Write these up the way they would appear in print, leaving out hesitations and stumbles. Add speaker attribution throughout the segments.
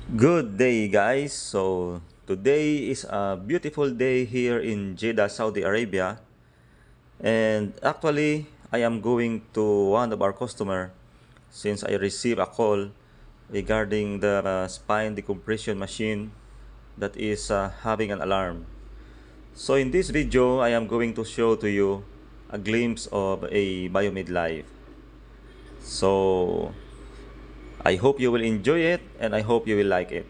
Speaker 1: Good day, guys. So today is a beautiful day here in Jeddah, Saudi Arabia, and actually I am going to one of our customer since I received a call regarding the spine decompression machine that is having an alarm. So in this video I am going to show to you a glimpse of a Biomed live. So I hope you will enjoy it and I hope you will like it.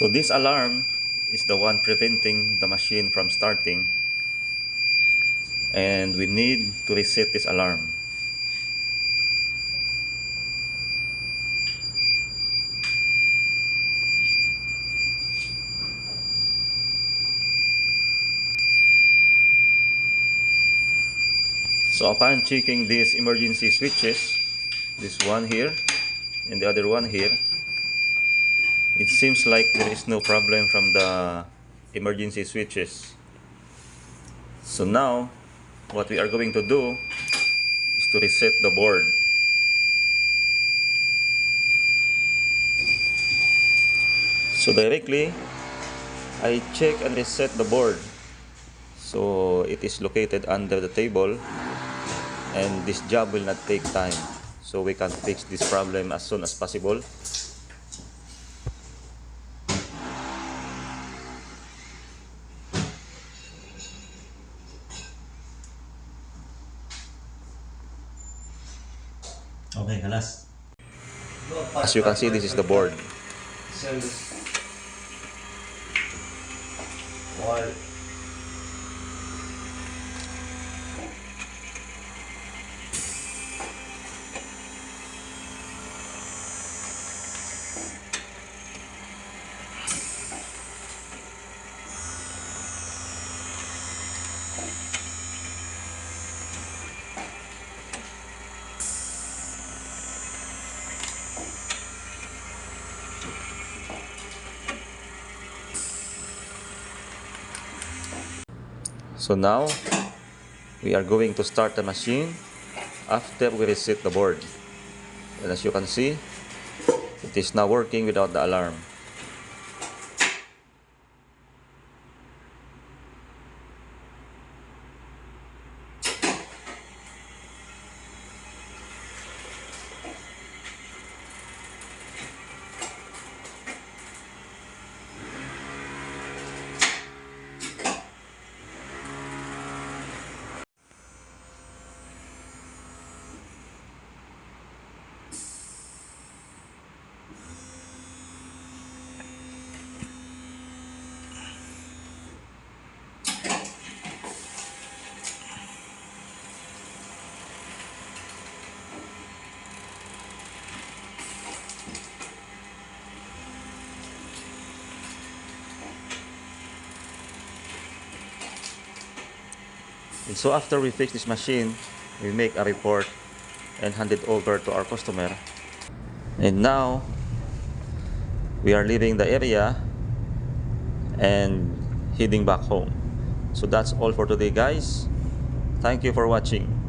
Speaker 1: So this alarm is the one preventing the machine from starting, and we need to reset this alarm. So upon checking these emergency switches, this one here and the other one here, it seems like there is no problem from the emergency switches. So now what we are going to do is to reset the board. So directly I check and reset the board. So it is located under the table, and this job will not take time, so we can fix this problem as soon as possible.
Speaker 2: Okay, kalas.
Speaker 1: As you can see, this is the board. So now we are going to start the machine after we reset the board, and as you can see, it is now working without the alarm. And so after we fix this machine, we make a report and hand it over to our customer. And now we are leaving the area and heading back home. So that's all for today, guys. Thank you for watching.